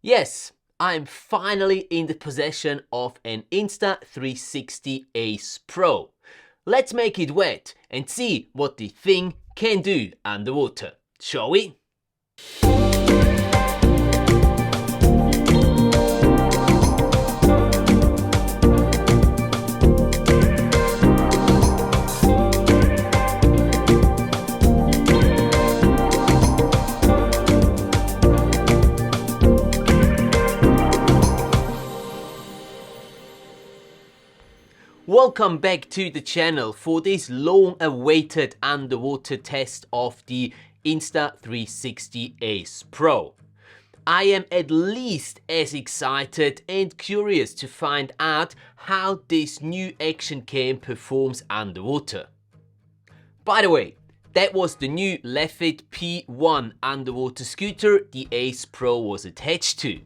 Yes, I'm finally in the possession of an Insta360 Ace Pro. Let's make it wet and see what the thing can do underwater, shall we? Welcome back to the channel for this long-awaited underwater test of the Insta360 Ace Pro. I am at least as excited and curious to find out how this new action cam performs underwater. By the way, that was the new Lefit P1 underwater scooter the Ace Pro was attached to.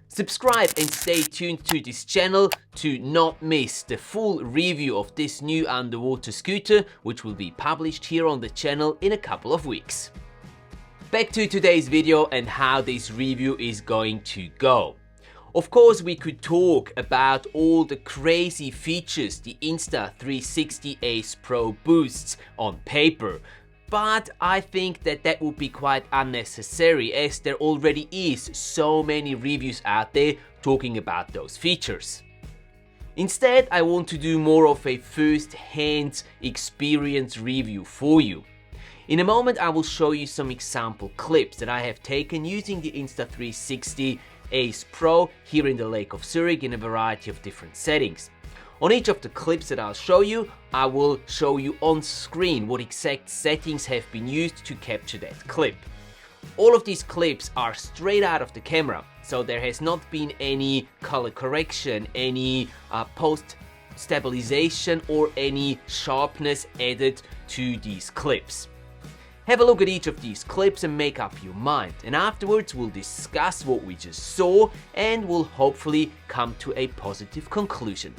Subscribe and stay tuned to this channel to not miss the full review of this new underwater scooter, which will be published here on the channel in a couple of weeks. Back to today's video and how this review is going to go. Of course, we could talk about all the crazy features the Insta360 Ace Pro boosts on paper. But I think that would be quite unnecessary, as there already is so many reviews out there talking about those features. Instead, I want to do more of a first-hand experience review for you. In a moment, I will show you some example clips that I have taken using the Insta360 Ace Pro here in the Lake of Zurich in a variety of different settings. On each of the clips that I'll show you, I will show you on screen what exact settings have been used to capture that clip. All of these clips are straight out of the camera, so there has not been any color correction, any post stabilization or any sharpness added to these clips. Have a look at each of these clips and make up your mind, and afterwards we'll discuss what we just saw and we'll hopefully come to a positive conclusion.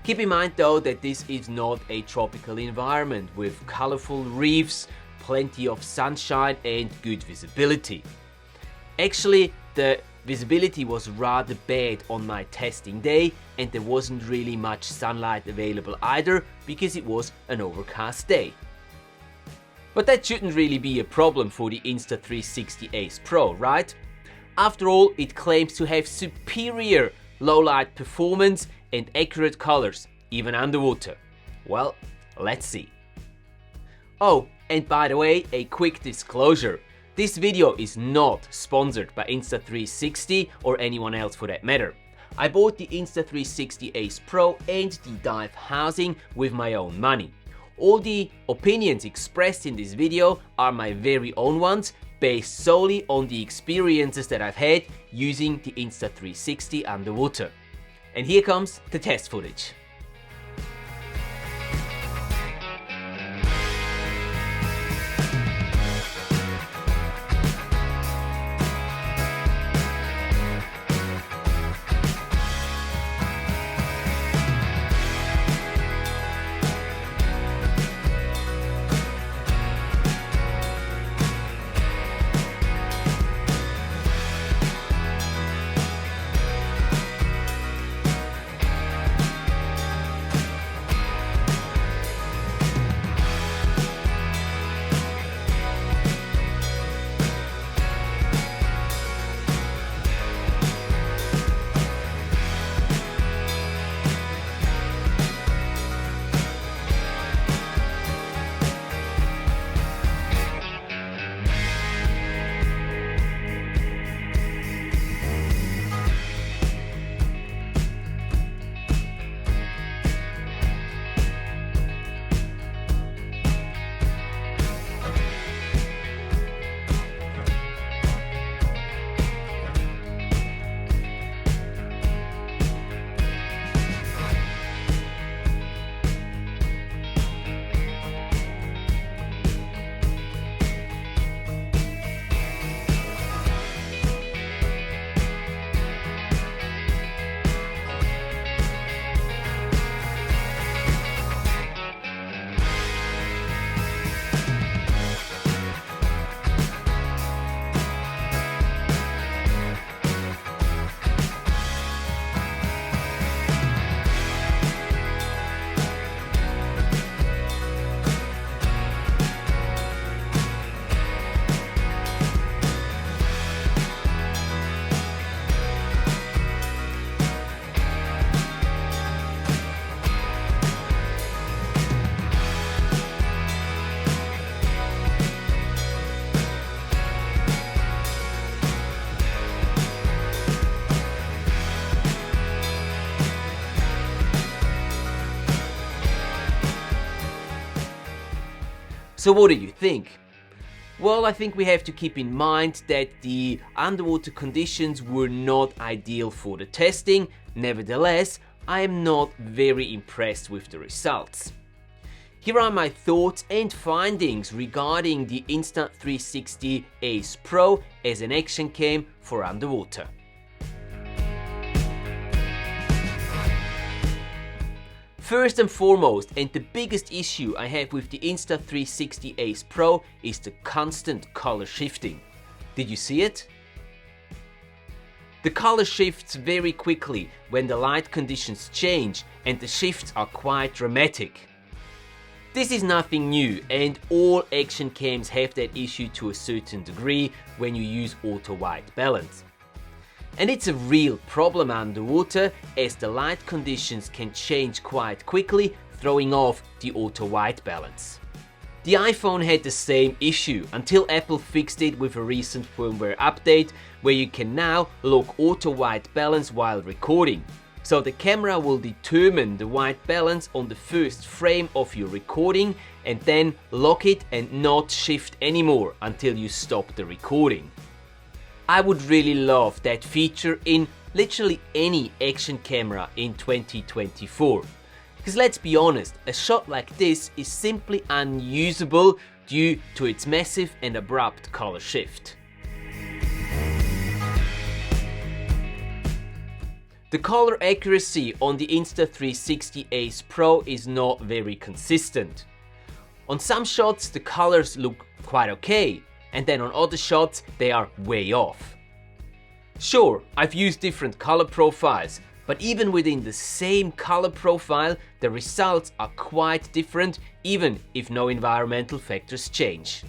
Keep in mind though that this is not a tropical environment with colorful reefs, plenty of sunshine and good visibility. Actually, the visibility was rather bad on my testing day and there wasn't really much sunlight available either because it was an overcast day. But that shouldn't really be a problem for the Insta360 Ace Pro, right? After all, it claims to have superior low light performance and accurate colors, even underwater. Well, let's see. Oh, and by the way, a quick disclosure. This video is not sponsored by Insta360 or anyone else for that matter. I bought the Insta360 Ace Pro and the dive housing with my own money. All the opinions expressed in this video are my very own ones, based solely on the experiences that I've had using the Insta360 underwater. And here comes the test footage. So what do you think? Well, I think we have to keep in mind that the underwater conditions were not ideal for the testing. Nevertheless, I am not very impressed with the results. Here are my thoughts and findings regarding the Insta360 Ace Pro as an action cam for underwater. First and foremost, and the biggest issue I have with the Insta360 Ace Pro is the constant color shifting. Did you see it? The color shifts very quickly when the light conditions change, and the shifts are quite dramatic. This is nothing new, and all action cams have that issue to a certain degree when you use auto white balance. And it's a real problem underwater, as the light conditions can change quite quickly, throwing off the auto white balance. The iPhone had the same issue until Apple fixed it with a recent firmware update, where you can now lock auto white balance while recording. So the camera will determine the white balance on the first frame of your recording and then lock it and not shift anymore until you stop the recording. I would really love that feature in literally any action camera in 2024. Because let's be honest, a shot like this is simply unusable due to its massive and abrupt color shift. The color accuracy on the Insta360 Ace Pro is not very consistent. On some shots the colors look quite okay, and then on other shots they are way off. Sure, I've used different color profiles, but even within the same color profile the results are quite different, even if no environmental factors change.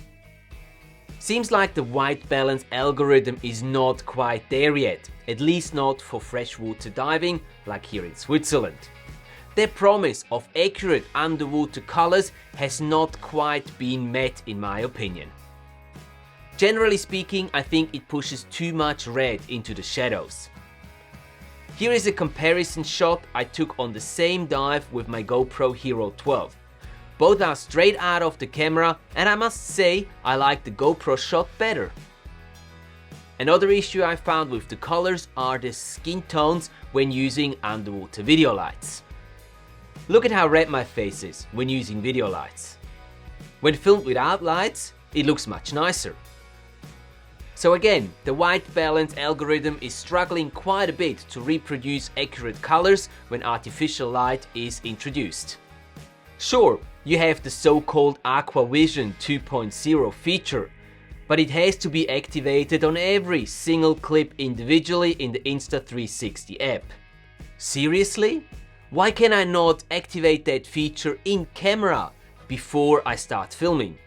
Seems like the white balance algorithm is not quite there yet, at least not for freshwater diving like here in Switzerland. Their promise of accurate underwater colors has not quite been met in my opinion. Generally speaking, I think it pushes too much red into the shadows. Here is a comparison shot I took on the same dive with my GoPro Hero 12. Both are straight out of the camera, and I must say I like the GoPro shot better. Another issue I found with the colors are the skin tones when using underwater video lights. Look at how red my face is when using video lights. When filmed without lights, it looks much nicer. So again, the white balance algorithm is struggling quite a bit to reproduce accurate colors when artificial light is introduced. Sure, you have the so-called Aqua Vision 2.0 feature, but it has to be activated on every single clip individually in the Insta360 app. Seriously? Why can I not activate that feature in camera before I start filming?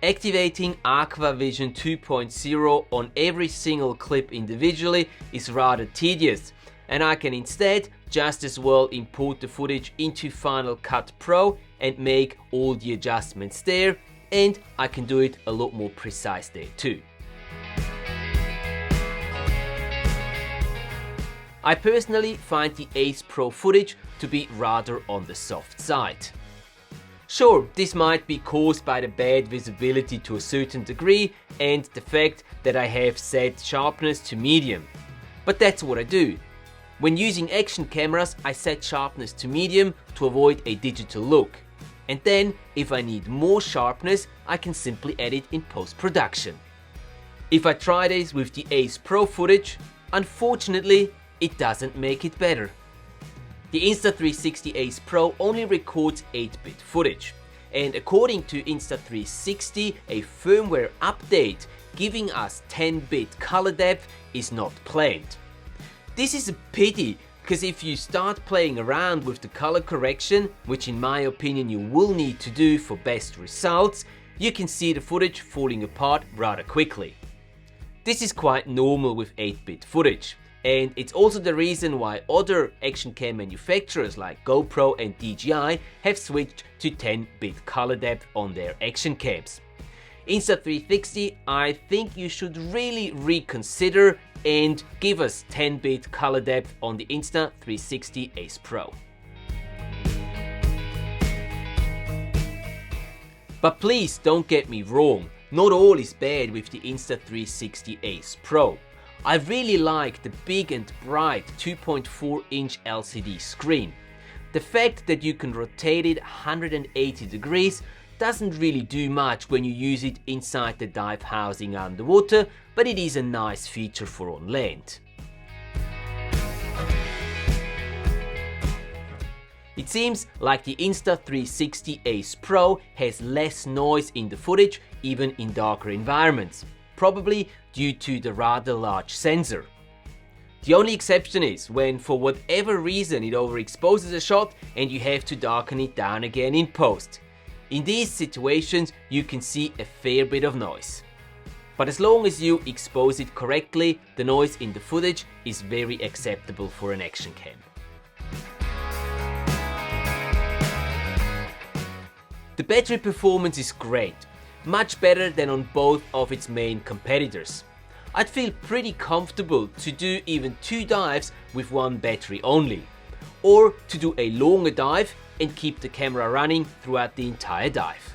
Activating Aqua Vision 2.0 on every single clip individually is rather tedious, and I can instead just as well import the footage into Final Cut Pro and make all the adjustments there, and I can do it a lot more precise there too. I personally find the Ace Pro footage to be rather on the soft side. Sure, this might be caused by the bad visibility to a certain degree and the fact that I have set sharpness to medium, but that's what I do. When using action cameras, I set sharpness to medium to avoid a digital look. And then, if I need more sharpness, I can simply add it in post-production. If I try this with the Ace Pro footage, unfortunately, it doesn't make it better. The Insta360 Ace Pro only records 8-bit footage. And according to Insta360, a firmware update giving us 10-bit color depth is not planned. This is a pity, because if you start playing around with the color correction, which in my opinion you will need to do for best results, you can see the footage falling apart rather quickly. This is quite normal with 8-bit footage, and it's also the reason why other action cam manufacturers like GoPro and DJI have switched to 10-bit color depth on their action cams. Insta360, I think you should really reconsider and give us 10-bit color depth on the Insta360 Ace Pro. But please don't get me wrong, not all is bad with the Insta360 Ace Pro. I really like the big and bright 2.4-inch LCD screen. The fact that you can rotate it 180 degrees doesn't really do much when you use it inside the dive housing underwater, but it is a nice feature for on land. It seems like the Insta360 Ace Pro has less noise in the footage, even in darker environments, probably due to the rather large sensor. The only exception is when for whatever reason it overexposes a shot and you have to darken it down again in post. In these situations you can see a fair bit of noise. But as long as you expose it correctly, the noise in the footage is very acceptable for an action cam. The battery performance is great, much better than on both of its main competitors. I'd feel pretty comfortable to do even 2 dives with 1 battery only, or to do a longer dive and keep the camera running throughout the entire dive.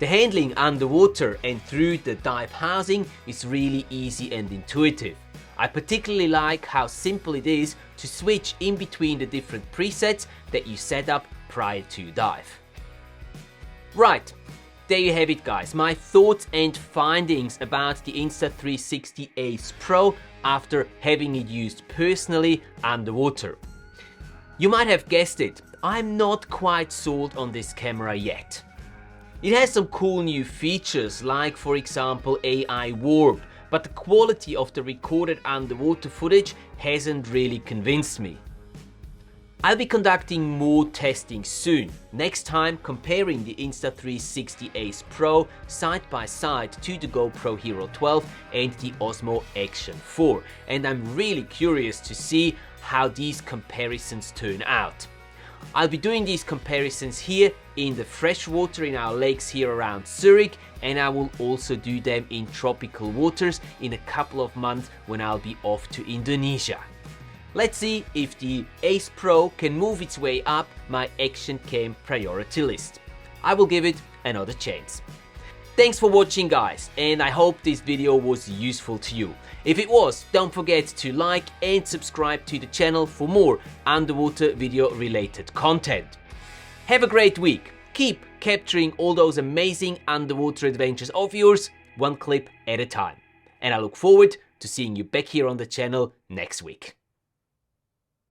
The handling underwater and through the dive housing is really easy and intuitive. I particularly like how simple it is to switch in between the different presets that you set up prior to dive. Right, there you have it guys, my thoughts and findings about the Insta360 Ace Pro after having it used personally underwater. You might have guessed it, I'm not quite sold on this camera yet. It has some cool new features like for example AI warp, but the quality of the recorded underwater footage hasn't really convinced me. I'll be conducting more testing soon, next time comparing the Insta360 Ace Pro side by side to the GoPro Hero 12 and the Osmo Action 4, and I'm really curious to see how these comparisons turn out. I'll be doing these comparisons here in the freshwater in our lakes here around Zurich, and I will also do them in tropical waters in a couple of months when I'll be off to Indonesia. Let's see if the Ace Pro can move its way up my action cam priority list. I will give it another chance. Thanks for watching guys, and I hope this video was useful to you. If it was, don't forget to like and subscribe to the channel for more underwater video related content. Have a great week. Keep capturing all those amazing underwater adventures of yours, 1 clip at a time. And I look forward to seeing you back here on the channel next week.